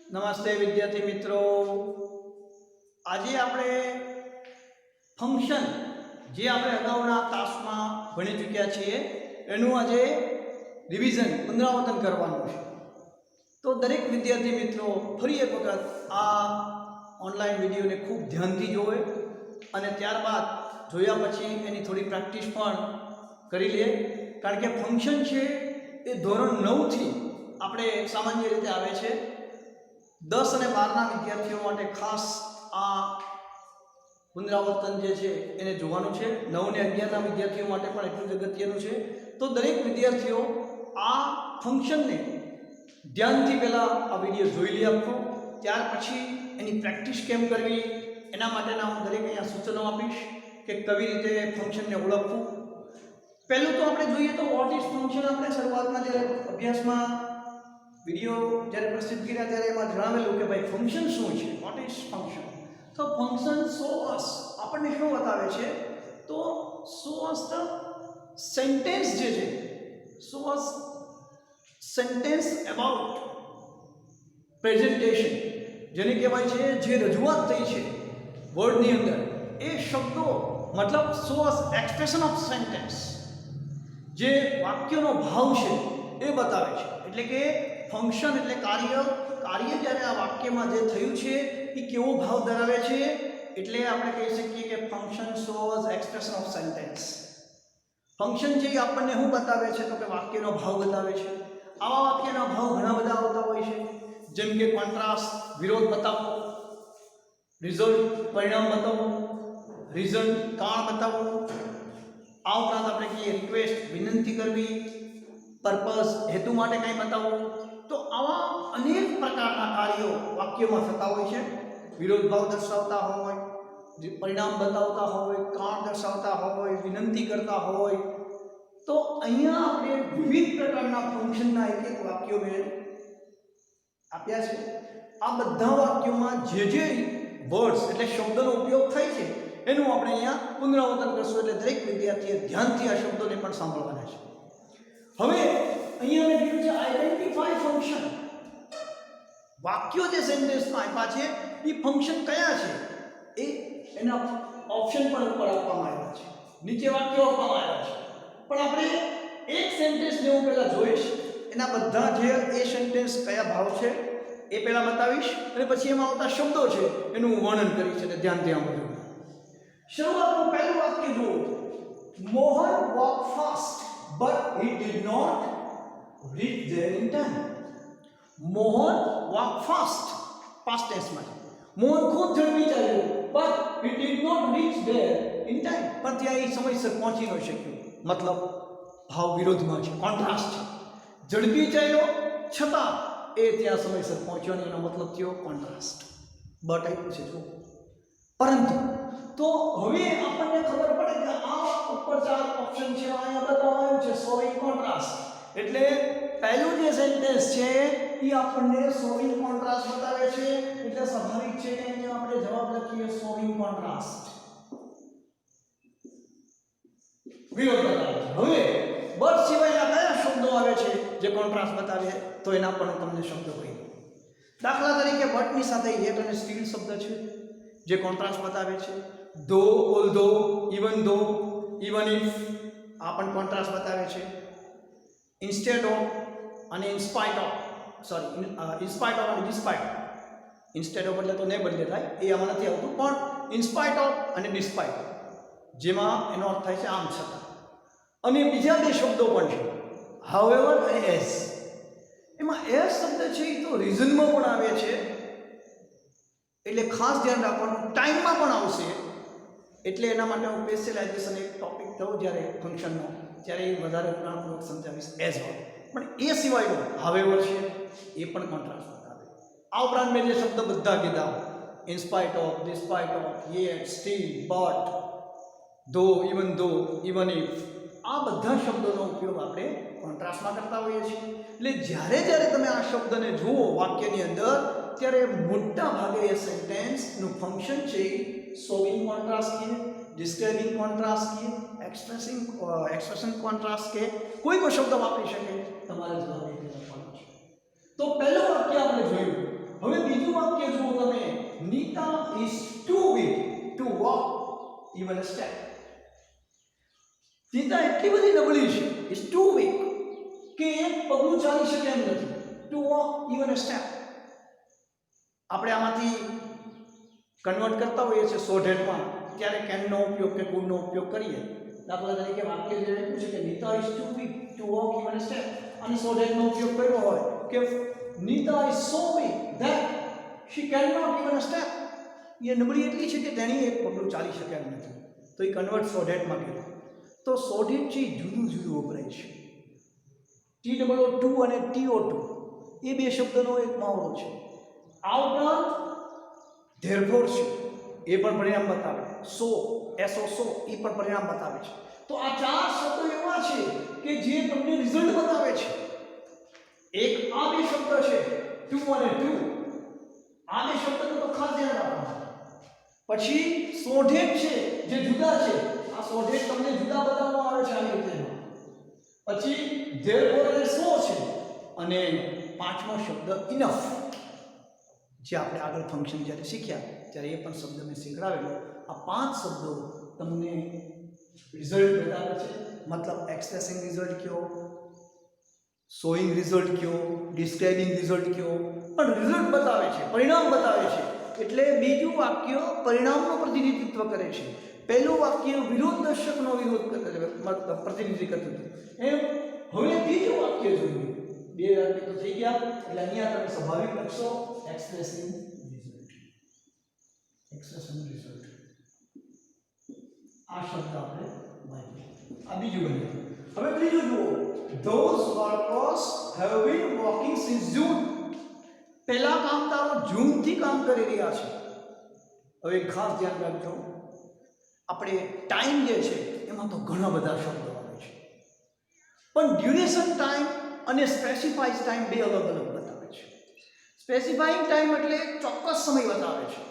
નમસ્તે વિદ્યાર્થી મિત્રો, આજે આપણે ફંક્શન જે આપણે અગાઉના ક્લાસમાં ભણી ચૂક્યા છીએ એનું આજે રિવિઝન પુનરાવર્તન કરવાનું છે. તો દરેક વિદ્યાર્થી મિત્રો ફરી એક વખત આ ઓનલાઈન વિડીયોને ખૂબ ધ્યાનથી જોવે અને ત્યારબાદ જોયા પછી એની થોડી પ્રેક્ટિસ પણ કરી લે, કારણ કે ફંક્શન છે એ ધોરણ 9થી આપણે સામાન્ય રીતે આવે છે. 10 અને 12ના વિદ્યાર્થીઓ માટે ખાસ આ પુનરાવર્તન જે છે એને જોવાનું છે. 9 અને 11ના વિદ્યાર્થીઓ માટે પણ એટલું જ અગત્યનું છે. તો દરેક વિદ્યાર્થીઓ આ ફંક્શનને ધ્યાનથી પહેલાં આ વિડીયો જોઈ લે આપો, ત્યાર પછી એની પ્રેક્ટિસ કેમ કરવી એના માટેના હું દરેક અહીંયા સૂચનો આપીશ કે કેવી રીતે ફંક્શનને ઓળખવું. પહેલું તો આપણે જોઈએ તો વોટ ઇઝ ફંક્શન. આપણે શરૂઆતમાં જ્યારે અભ્યાસમાં વિડીયો જ્યારે પ્રસ્તુત કર્યા ત્યારે એમાં જણાવેલું કે ભાઈ ફંક્શન શું છે, વોટ ઇઝ ફંક્શન. તો ફંક્શન શો અસ આપણને શું બતાવે છે, તો શો અસ ધ સેન્ટેન્સ જે છે, show us sentence about presentation, જેને કહેવાય છે જે રજૂઆત થઈ છે વર્ડની અંદર એ શબ્દો, મતલબ show us expression of sentence, જે વાક્યનો ભાવ છે એ બતાવે છે. એટલે કે ફંક્શન એટલે કાર્ય જ્યારે આ વાક્યમાં જે થયું છે એ કેવો ભાવ ધરાવે છે, એટલે આપણે કહી શકીએ કે function shows expression of sentence. Function છે એ આપણને શું બતાવે છે, તો કે વાક્યનો ભાવ બતાવે છે. આવા વાક્યના ભાવ ઘણા બધા આવતા હોય છે, જેમ કે કોન્ટ્રાસ્ટ વિરોધ બતાવવો, રિઝલ્ટ પરિણામ બતાવવું, રીઝન કારણ બતાવવું, આ ઉપરાંત આપણે કહીએ રિક્વેસ્ટ વિનંતી કરવી, પર્પઝ હેતુ માટે કંઈ બતાવવું. તો આવા અનેક પ્રકારના કાર્યો વાક્યોમાં થતા હોય છે. વિરોધ ભાવ દર્શાવતા હોય, પરિણામ બતાવતા હોય, કારણ દર્શાવતા હોય, વિનંતી કરતા હોય. તો અહીંયા આપણે વિવિધ પ્રકારના ફંક્શનના એક વાક્યો મેં આપ્યા છે. આ બધા વાક્યોમાં જે વર્ડ્સ એટલે શબ્દોનો ઉપયોગ થાય છે એનું આપણે અહીંયા પુનરાવર્તન કરશું, એટલે દરેક વિદ્યાર્થીએ ધ્યાનથી આ શબ્દોને પણ સાંભળવાના છે. હવે અહીંયા મેં કીધું છે આઈડેન્ટિફાય ફંક્શન. વાક્યો જે સેન્ટેન્સમાં આપ્યા છે એ ફંક્શન કયા છે એ એના ઓપ્શન પણ ઉપર આપવામાં આવ્યા છે, નીચે વાક્યો આપવામાં આવ્યા છે. પણ આપણે એક સેન્ટેન્સને હું પહેલાં જોઈશ, એના બધા જે એ સેન્ટેન્સ કયા ભાવ છે એ પહેલાં બતાવીશ, અને પછી એમાં આવતા શબ્દો છે એનું હું વર્ણન કરીશ, એટલે ધ્યાનથી સાંભળજો. શરૂઆતનું પહેલું વાક્ય જુઓ, Mohan walk fast but he did not reach there in time. Mohan walk fast, past tense માં. મોહન ખૂબ ઝડપી ચાલ્યો, but he did not reach there in time. પણ ત્યાં એ સમયસર પહોંચી ન શક્યો. મતલબ ભાવ વિરોધમાં છે, કોન્ટ્રાસ્ટ છે. ઝડપી ચાલ્યો છતાં એ ત્યાં સમયસર પહોંચ્યો નહીં, એનો મતલબ થયો કોન્ટ્રાસ્ટ. બટ આપ્યું છે જો. પરંતુ તો હવે આપણને ખબર પડે કે આ ઉપર 4 ઓપ્શન છે, અહીંયા બતાવાયું છે શોઇંગ કોન્ટ્રાસ્ટ. એટલે પહેલું જે સેન્ટેન્સ છે એ આપણને શોઇંગ કોન્ટ્રાસ્ટ બતાવે છે, એટલે સ્વાભાવિક છે કે અહીંયા આપણે જવાબ લખીએ શોઇંગ કોન્ટ્રાસ્ટ, વિરોધ બતાવે છે. હવે બટ સિવાયના કયા શબ્દો આવે છે જે કોન્ટ્રાસ્ટ બતાવે, તો એના પણ તમને શબ્દો કહી દઉં. દાખલા તરીકે બટની સાથે યેટ અને સ્ટીલ શબ્દ છે જે કોન્ટ્રાસ્ટ બતાવે છે. ધો, ઓલ્ધો, ઇવન ધો, ઇવન ઇફ, આ પણ કોન્ટ્રાસ્ટ બતાવે છે. ઇન્સ્ટેડ ઓફ અને ઇન્સ્પાઇટ ઓફ, ઇન્સ્પાઇટ ઓફ અને ડિસ્પાઇટ. ઇન્સ્ટેડ ઓફ એટલે તો ને બદલે થાય, એ આમાં નથી આવતું, પણ ઇન્સ્પાઇટ ઓફ અને ડિસ્પાઇટ જેમાં એનો અર્થ થાય છે આમ છતાં. અને બીજા 2 શબ્દો પણ છે, હાઉએવર અને એઝ. એમાં એઝ શબ્દ છે એ તો રીઝનમાં પણ આવે છે, એટલે ખાસ ધ્યાન રાખવાનું, ટાઈમમાં પણ આવશે. એટલે એના માટે હું સ્પેશિયલાઇઝેશન એક ટોપિક થયો જ્યારે ફંક્શનનો, ત્યારે એ વધારે ઊંડાણપૂર્વક સમજાવીશ એઝ હોય. પણ એ સિવાયનો હાવેવર છે એ પણ કોન્ટ્રાસ્ટ બતાવે. આ ઉપરાંત મેં જે શબ્દ બધા કીધા, in spite of, despite of, yet, steel, but, ધો, ઇવન ઇફ, આ બધા શબ્દોનો ઉપયોગ આપણે કોન્ટ્રાસ્ટમાં કરતા હોઈએ છીએ. એટલે જ્યારે તમે આ શબ્દને જુઓ વાક્યની અંદર, ત્યારે મોટા ભાગે એ સેન્ટેન્સનું ફંક્શન છે શોઇંગ કોન્ટ્રાસ્ટ કે, ડિસ્ક્રાઇબિંગ કોન્ટ્રાસ્ટ કે, એક્સપ્રેશન કોન્ટ્રાસ્ટ કે, કોઈ પણ શબ્દ વાપરી શકે, તમારે જવાબ લખવાનો છે. તો પહેલું વાક્ય આપણે જોયું. હવે Nita is too big to walk even a step. Nita એટલી બધી નબળી છે, is too weak કે એક પગલું ચાલી શકે એમ નથી. To walk even a step. આપણે આમાંથી કન્વર્ટ કરતા હોઈએ છીએ શોર્ટહેન્ડમાં, ત્યારે કેનનો ઉપયોગ કે કુડનો ઉપયોગ કરીએ. દાખલા તરીકે વાક્ય જે લખ્યું છે કે Nita is too weak to walk even a step, અને શોર્ટહેન્ડનો ઉપયોગ કર્યો હોય કે Nita is so weak that she can not even a step. એ નબળી એટલી છે કે તેની એક પગલું ચાલી શકે એમ નથી. તો એ કન્વર્ટ શોર્ટહેન્ડમાં કર્યું. તો શોર્ટહેન્ડ છે જુદું જુદું વપરાય છે. TOO અને TO2 એ બે શબ્દનો એક માવડો છે. આ ઉપરાંત ધેરફોર છે, એ પણ પરિણામ બતાવે. સો એ પણ પરિણામ બતાવે છે. તો આ ચાર શબ્દો એવા છે કે જે તમને રિઝલ્ટ બતાવે છે. એક આ બે શબ્દ છે ટુ અને ટુ, આ બે શબ્દનું તો ખાસ ધ્યાન રાખવાનું. પછી શોર્ટહેન્ડ છે જે જુદા છે, આ શોર્ટહેન્ડ તમને જુદા બતાવવામાં આવે છે આવી રીતે. પછી ધેરફોર અને સો છે, અને પાંચમો શબ્દ ઇનફ, જે આપણે આગળ ફંક્શન જ્યારે શીખ્યા ત્યારે એ પણ શબ્દ મેં શીખડાવેલો. આ પાંચ શબ્દો તમને રિઝલ્ટ બતાવે છે. મતલબ એક્સપ્રેસિંગ રિઝલ્ટ કયો, શોઈંગ રિઝલ્ટ કયો, ડિસ્ક્રાઇબિંગ રિઝલ્ટ કયો, પણ રિઝલ્ટ બતાવે છે, પરિણામ બતાવે છે. એટલે બીજું વાક્ય પરિણામનું પ્રતિનિધિત્વ કરે છે. પહેલું વાક્ય વિરોધ દર્શકનો પ્રતિનિધિત્વ કરતું હતું. એમ હવે ત્રીજું વાક્ય જોઈએ. બે વાક્ય તો થઈ ગયા, એટલે અહીંયા તમે સ્વાભાવિક લખશો એક્સપ્રેસિંગ રિઝલ્ટ. આ શબ્દ આપણે વાંચ્યો. આ બીજું બન્યું. હવે ત્રીજું જુઓ. Those workers have been working since June. પહેલા કામદારો જૂનથી કામ કરી રહ્યા છે. હવે ખાસ ધ્યાન રાખજો, આપણે ટાઈમ જે છે એમાં તો ઘણા બધા શબ્દો આવે છે, પણ ડ્યુરેશન ટાઈમ અને સ્પેસિફાઈડ ટાઈમ બે અલગ અલગ બતાવે છે. સ્પેસિફાઈંગ ટાઈમ એટલે ચોક્કસ સમય બતાવે છે.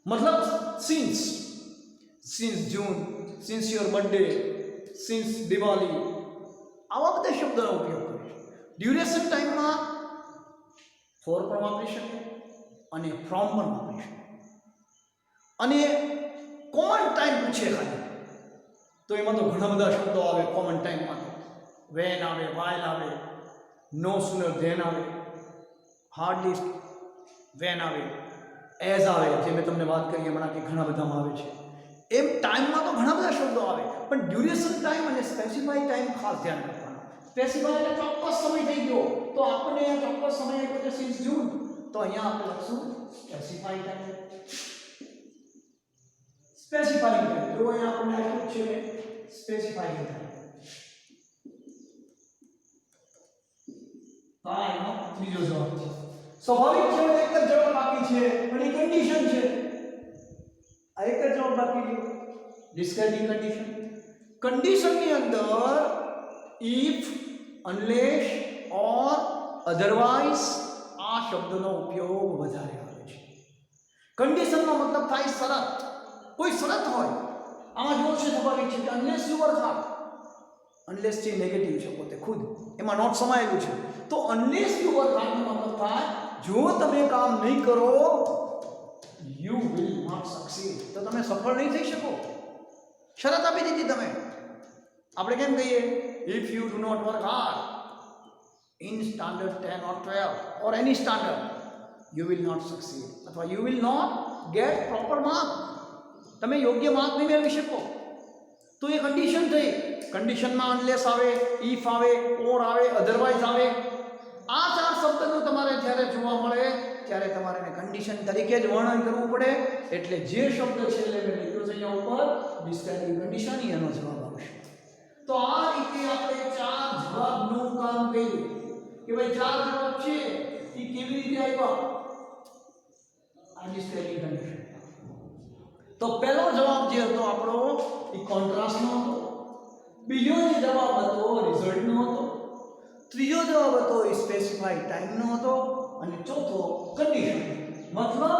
મતલબ since June, since your birthday, since Diwali, આવા બધા શબ્દોનો ઉપયોગ કરે છે. ડ્યુરેશન ટાઈમમાં ફોર પણ વાપરી શકે અને ફ્રોમ પણ વાપરી શકે. અને કોમન ટાઈમ પૂછે ખાલી તો એમાં તો ઘણા બધા શબ્દો આવે કોમન ટાઈમમાં. વેન આવે, વાઇલ આવે, નો સુનર ધેન આવે, હાર્ડલી વેન આવે, એઝ આવે, જે મેં તમને વાત કરી હમણાં કે ઘણા બધામાં આવે છે. એમ ટાઈમમાં તો ઘણા બધા શબ્દો આવે, પણ ડ્યુરેશન ટાઈમ અને સ્પેસિફાઈ ટાઈમ ખાસ ધ્યાન રાખવાનું. સ્પેસિફાઈ એટલે ચોક્કસ સમય થઈ ગયો, તો આપણે ચોક્કસ સમય એટલે સિન્સ જૂન, તો અહીંયા આપણે લખશું સ્પેસિફાઈ ટાઈમ. સ્પેસિફાઈંગ ટાઈમ જો અહીંયા આપણને આપ્યું છે સ્પેસિફાઈંગ ટાઈમ. તો આ એનો ત્રીજો જવાબ છે. સ્વાભાવિક છે, એક જ જવાબ બાકી છે, પણ એ કન્ડિશન છે. આ એક જ જવાબ બાકી છે, ડિસ્ક્રાઇબિંગ કન્ડિશન. કન્ડિશનની અંદર ઇફ, અનલેસ, ઓર, અધરવાઇઝ આ શબ્દનો ઉપયોગ વધારે આવે છે. કન્ડિશનનો મતલબ થાય શરત. કોઈ શરત હોય, આમાં જો છે સ્વાભાવિક છે કે unless you work hard, unless છે નેગેટિવ છે પોતે ખુદ, એમાં નોટ સમાયેલું છે. તો અનલેસ યુ વર્ક હાર્ડ નો મતલબ થાય જો તમે કામ નહીં કરો યુ વિલ નોટ સક્સીડ, તો તમે સફળ નહીં થઈ શકો. શરત આપી દીધી તમે. આપણે કેમ કહીએ if you do not work hard in standard 10 or 12 or any standard you will not succeed, અથવા you will not get proper mark, તમે યોગ્ય માર્ક નહીં મેળવી શકો. તો એ કન્ડિશન થઈ. કન્ડિશનમાં અનલેસ આવે, ઇફ આવે, ઓર આવે, અધરવાઇઝ આવે. આ ચાર શબ્દનું તમારે જ્યારે જોવા મળે ત્યારે તમારે એને કન્ડિશન તરીકે જ વર્ણન કરવું પડે. એટલે જે શબ્દ છેલ્લે મેં લખ્યો છે અહીંયા ઉપર ડિસ્ક્રાઇબિંગ કન્ડિશન, એનો જવાબ આવશે. તો આ રીતે આપણે ચાર જવાબનું કામ કર્યું કે ભાઈ ચાર જવાબ છે એ કેવી રીતે આવ્યા. આ ડિસ્ક્રાઇબિંગ કન્ડિશન. તો પહેલો જવાબ જે હતો આપણો એ કોન્ટ્રાસ્ટનો હતો, બીજો જે જવાબ હતો રિઝલ્ટનો હતો, ત્રીજો જવાબ હતો એ સ્પેસિફાઈડ ટાઈમનો હતો, અને ચોથો કન્ડિશન. મતલબ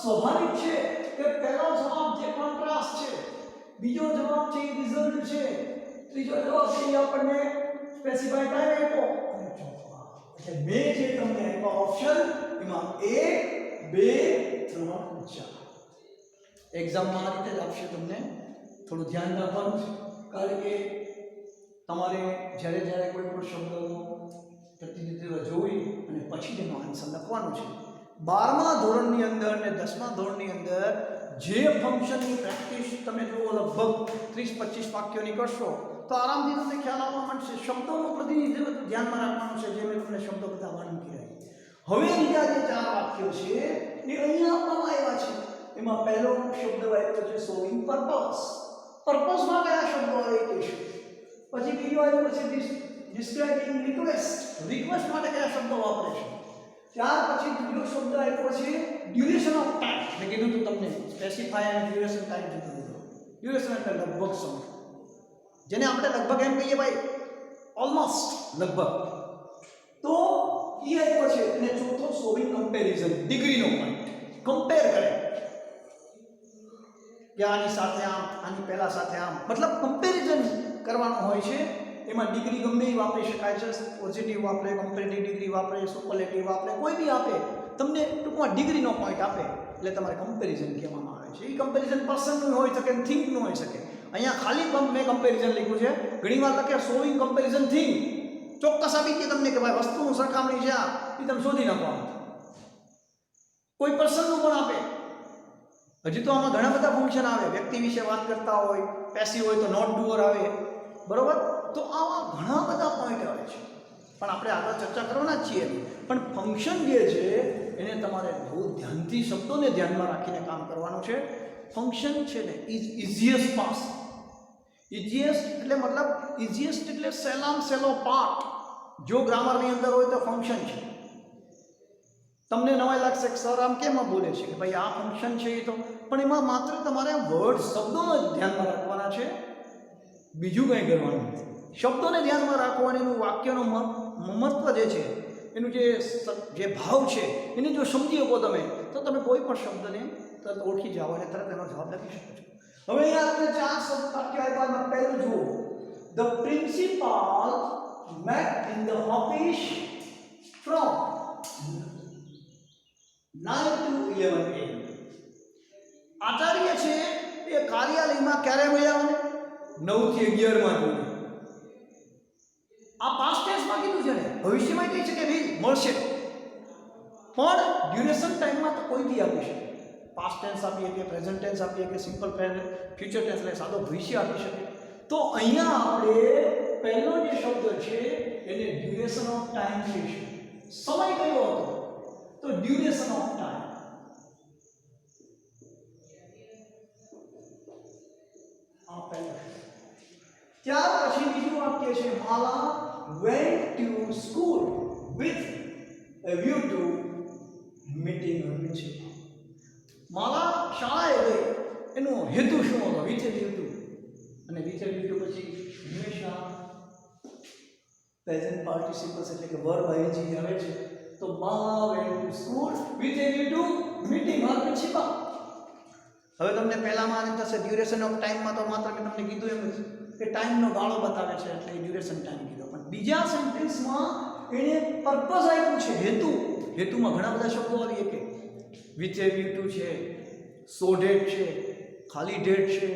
સ્વાભાવિક છે કે પહેલો જવાબ જે કોન્ટ્રાસ્ટ છે, બીજો જવાબ છે એ રિઝલ્ટ છે, ત્રીજો જવાબ છે એ આપણને સ્પેસિફાઈડ ટાઈમ આપ્યો, અને ચોથો એટલે બે જે તમને આપ્યા ઓપ્શન એ એમાં 1 2 3 4 એક્ઝામમાં આ રીતે જ આપશે. તમને થોડું ધ્યાન રાખવાનું છે, કારણ કે તમારે જ્યારે કોઈ પણ શબ્દનો પ્રતિનિધિત્વ જોઈ અને પછી તેનો આન્સર લખવાનો છે. 12મા ધોરણની અંદર અને 10મા ધોરણની અંદર જે ફંક્શનની પ્રેક્ટિસ તમે જુઓ લગભગ 30-25 વાક્યોની કરશો તો આરામથી તમને ખ્યાલ આવવા માંડશે. શબ્દોનું પ્રતિનિધિત્વ ધ્યાનમાં રાખવાનું છે, જે મેં તમને શબ્દો બધા વર્ણન કર્યા. હવે બીજા જે 4 વાક્યો છે એ અહીંયા આપવામાં આવ્યા છે. એમાં પહેલો શબ્દ વાક્ય છે સોવિંગ પર્પસ. પર્પસમાં કયા શબ્દો આવે એ કહીશું. પછી બીજો આવ્યો છે ડિસ્ક્રાઇબિંગ રિક્વેસ્ટ. રિક્વેસ્ટ માટે કયા શબ્દો વાપરે છે. ત્યાર પછી બીજો શબ્દ આવ્યો છે ડ્યુરેશન ઓફ ટાઈમ. મેં કીધું તો તમને સ્પેસિફાય અને ડ્યુરેશન ટાઈમ જુદું જુદું. ડ્યુરેશન એટલે લગભગ સમય, જેને આપણે લગભગ એમ કહીએ ભાઈ, ઓલમોસ્ટ લગભગ. તો એ આવ્યો છે. અને ચોથો શોવિંગ કમ્પેરિઝન, ડિગ્રીનો પોઈન્ટ. કમ્પેર કરે કે આની સાથે આમ, આની પહેલા સાથે આમ, મતલબ કમ્પેરિઝન કરવાનું હોય છે. એમાં ડિગ્રી ગમે એ વાપરી શકાય છે. પોઝિટિવ વાપરે, કમ્પેરેટિવ ડિગ્રી વાપરે, સુપરલેટિવ વાપરે, કોઈ બી આપે. તમને ટૂંકમાં ડિગ્રીનો પોઈન્ટ આપે એટલે તમારે કમ્પેરિઝન કહેવામાં આવે છે. એ કમ્પેરિઝન પર્સનનું હોઈ શકે, થિંગનું હોઈ શકે. અહીંયા ખાલી મેં કમ્પેરિઝન લખ્યું છે. ઘણીવાર લખે શોવિંગ કમ્પેરિઝન થિંગ. ચોક્કસ આપી કે તમને કે ભાઈ વસ્તુનું સરખામણી છે આ, એ તમે શોધી નાખો. કોઈ પર્સનનું પણ આપે. હજી તો આમાં ઘણા બધા ફંક્શન આવે. વ્યક્તિ વિશે વાત કરતા હોય, પેસિવ હોય તો નોટ ડુઅર આવે, બરોબર. તો આવા ઘણા બધા પોઈન્ટ આવે છે, પણ આપણે આગળ ચર્ચા કરવાના જ છીએ. પણ ફંક્શન જે છે એને તમારે બહુ ધ્યાનથી શબ્દોને ધ્યાનમાં રાખીને કામ કરવાનું છે. ફંક્શન છે ને ઇઝ ઇઝીએસ્ટ પાસ. ઇઝીએસ્ટ એટલે મતલબ ઇઝીએસ્ટ એટલે સહેલામ સહેલો પાર્ટ. જો ગ્રામરની અંદર હોય તો ફંક્શન છે. તમને નવાઈ લાગશે કે સર આમ કેમ બોલે છે કે ભાઈ આ ફંક્શન છે એ તો, પણ એમાં માત્ર તમારે વર્ડ શબ્દોને જ ધ્યાનમાં રાખવાના છે, બીજું કંઈ કરવાનું નથી. શબ્દોને ધ્યાનમાં રાખો અને એનું વાક્યનું મહત્વ જે છે, એનું જે ભાવ છે એને જો સમજી શકો તમે, તો તમે કોઈ પણ શબ્દને તરત ઓળખી જાઓ અને તરત એનો જવાબ લખી શકો છો. હવે અહીંયા આપણે 4 શબ્દ વાક્ય આપ્યા. પહેલું જુઓ, the principal met in the office from 9 to 11 AM. Acharya છે એ કાર્યાલયમાં ક્યારે મળ્યા? 9 થી 11 માં જોડે. આ પાસ્ટ ટેન્સમાં કીધું છે ને, ભવિષ્યમાં કહી શકે ભાઈ મળશે, પણ ડ્યુરેશન ટાઈમમાં તો કોઈ બી આપી શકે. પાસ્ટ ટેન્સ આપીએ કે પ્રેઝન્ટ ટેન્સ આપીએ કે સિમ્પલ ફ્યુચર ટેન્સ એટલે સાદો ભવિષ્ય આપી શકે. તો અહીંયા આપણે પહેલો જે શબ્દ છે એને ડ્યુરેશન ઓફ ટાઈમ કહીશું. સમય કયો હતો? તો ડ્યુરેશન ઓફ ટાઈમ. આ પહેલા. ત્યાર પછી બીજું વાક્ય છે, માલા went to school with a view to meeting her principal. માલા શાળાએ ગઈ, એનો હેતુ શું હતો? Which a view two. અને વિચ એ વ્યૂ ટુ પછી હંમેશા પ્રેઝન્ટ પાર્ટિસિપલ્સ એટલે કે વર્બ આઈએનજી આવે છે. તો માલા went to school with a view to meeting her principal. હવે તમને પહેલામાં આને થશે ડ્યુરેશન ઓફ ટાઈમમાં તો માત્ર મેં તમને કીધું એમ કે ટાઈમનો ગાળો બતાવે છે એટલે ડ્યુરેશન ટાઈમ કીધો. પણ બીજા સેન્ટેન્સમાં એણે પર્પઝ આપ્યું છે, હેતુ. હેતુમાં ઘણા બધા શબ્દો આવી શકે. વિચ એ વ્યૂ ટુ છે, સો ડેટ છે, ખાલી ડેટ છે,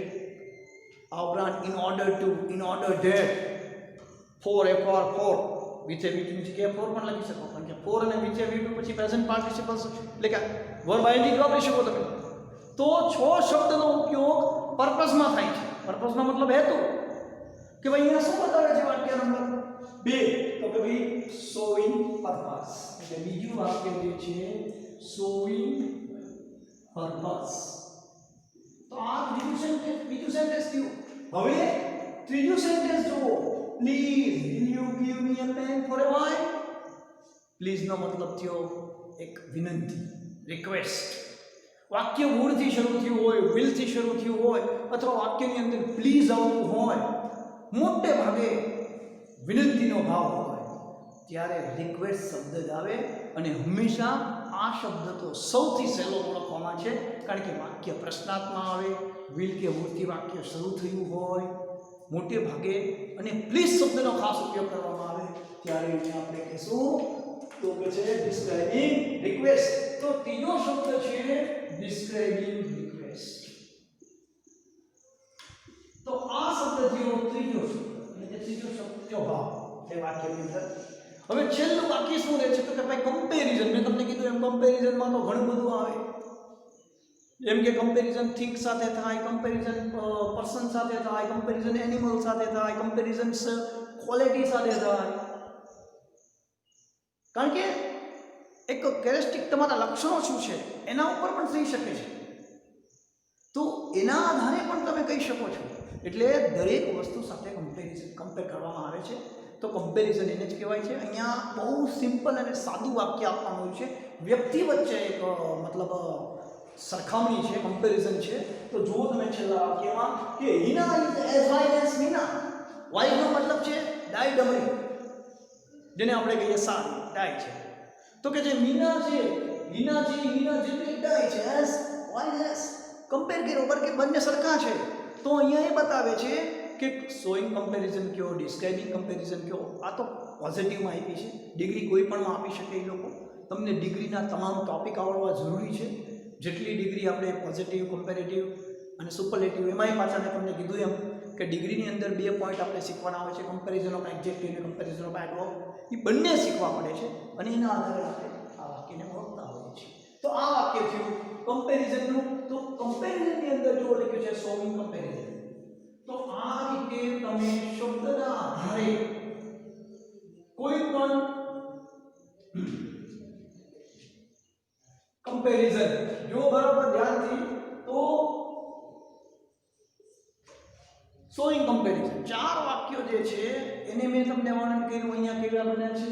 આ ઉપરાંત in order to, in order date, for a for for, with a view to ની જગ્યાએ ફોર પણ લખી શકો, કારણ કે ફોર અને વિચ એ વ્યૂ ટુ પછી પ્રેઝન્ટ પાર્ટિસિપલ્સ એટલે કે વર્બ આઈએનજી વાપરી શકો તમે. તો 6 શબ્દનો ઉપયોગ પર્પઝમાં થાય છે. પર્પઝનો મતલબ હેતુ. કે ભાઈ અહીંયા શું બતાવે છે વાક્ય નંબર 2? તો કે ભાઈ શોઈંગ પર્પસ. એટલે બીજું વાક્ય જે છે શોઈંગ પર્પસ. તો આ બીજું સેન્ટેન્સ થયું. હવે ત્રીજું સેન્ટેન્સ જુઓ, please will you give me a pen for a while. Please નો મતલબ થયો એક વિનંતી, રિક્વેસ્ટ. વાક્ય મૂળથી શરૂ થયું હોય, વિલથી શરૂ થયું હોય, અથવા વાક્યની અંદર પ્લીઝ આવતું હોય, મોટે ભાગે વિનંતીનો ભાવ હોય, ત્યારે રિક્વેસ્ટ શબ્દ જ આવે. અને હંમેશા આ શબ્દ તો સૌથી સહેલો ઓળખવામાં છે, કારણ કે વાક્ય પ્રશ્નાત્મક આવે, વિલ કે મૂળથી વાક્ય શરૂ થયું હોય મોટે ભાગે, અને પ્લીઝ શબ્દનો ખાસ ઉપયોગ કરવામાં આવે ત્યારે આપણે કહીશું તો કે છે ડિસ્ક્રાઇબિંગ રિક્વેસ્ટ. તો ત્રીજો શબ્દ છે ડિસ્ક્રાઇબિંગ રિક્વેસ્ટ. તો આ શબ્દ જેવો ત્રીજો શબ્દ એટલે કે ત્રીજો શબ્દ કયો ભાવ એ વાક્યની અંદર. હવે છેલ્લું વાક્ય શું રહે છે તો કે ભાઈ કમ્પેરિઝન. મેં તમને કીધું એમ કમ્પેરિઝનમાં તો ઘણું બધું આવે. જેમ કે કમ્પેરિઝન થિંગ સાથે થાય, કમ્પેરિઝન પર્સન સાથે થાય, કમ્પેરિઝન એનિમલ સાથે થાય, કમ્પેરિઝન ક્વોલિટી સાથે થાય. કારણ કે એક કેરેક્ટરિસ્ટિક તમારા લક્ષણો શું છે એના ઉપર પણ થઈ શકે છે. તો એના આધારે પણ તમે કહી શકો છો. એટલે દરેક વસ્તુ સાથે કમ્પેર કરવામાં આવે છે. તો કમ્પેરિઝન એને જ કહેવાય છે. અહીંયા બહુ સિમ્પલ અને સાદું વાક્ય આપવામાં આવ્યું છે. વ્યક્તિ વચ્ચે એક મતલબ સરખામણી છે, કમ્પેરિઝન છે. તો જુઓ તમે છેલ્લા વાક્યમાં કે Hina is as white as Meena. વાઇટનો મતલબ છે ડાય ડમરી, જેને આપણે કહીએ સારી ડાય છે. તો કે જે મીના છે, હિના છે, હિના જેટલી ડાય છે એઝ વાઇટ એઝ. કમ્પેર કર્યો પર કે બંને સરખા છે. તો અહીંયા એ બતાવે છે કે શોઈંગ કમ્પેરિઝન કયો, ડિસ્ક્રાઇબિંગ કમ્પેરિઝન કયો. આ તો પોઝિટિવમાં આપી છે. ડિગ્રી કોઈ પણમાં આપી શકે એ લોકો. તમને ડિગ્રીના તમામ ટોપિક આવડવા જરૂરી છે. જેટલી ડિગ્રી આપણે પોઝિટિવ, કમ્પેરેટિવ અને સુપરલેટિવ, એમાંય પાછા મેં તમને કીધું એમ કે ડિગ્રીની અંદર 2 પોઈન્ટ આપણે શીખવાના હોય છે, કમ્પેરિઝન ઓફ એડજેક્ટિવ અને કમ્પેરિઝન ઓફ એડવર્બ. એ બંને શીખવા પડે છે અને એના આધારે આપણે આ વાક્યને ઓળખતા હોઈએ છીએ. તો આ વાક્ય થયું કમ્પેરિઝનનું. તો કમ્પેરિઝનની અંદર જો લખ્યું છે શોઈંગ કમ્પેરિઝન, તો આ રીતે તમે શબ્દના આધારે કોઈ પણ કમ્પેરિઝન જો બરાબર ધ્યાનથી, તો શોઈંગ કમ્પેરિઝન 4 વાક્યો જે છે એને મેં તમને વર્ણન કર્યું. અહીંયા કેવા બન્યા છે,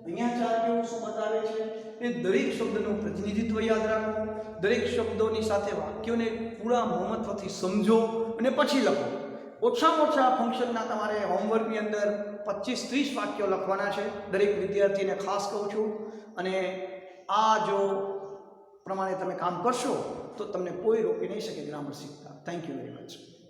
અહીંયા 4 કેવું શું બતાવે છે. એ દરેક શબ્દનું પ્રતિનિધિત્વ યાદ રાખો. દરેક શબ્દોની સાથે વાક્યોને પૂરા મહત્વથી સમજો અને પછી લખો. ઓછામાં ઓછા ફંક્શનના તમારે હોમવર્કની અંદર 25-30 વાક્યો લખવાના છે. દરેક વિદ્યાર્થીને ખાસ કહું છું. અને આ જો પ્રમાણે તમે કામ કરશો તો તમને કોઈ રોકી નહીં શકે ગ્રામર શીખતા. Thank you very much.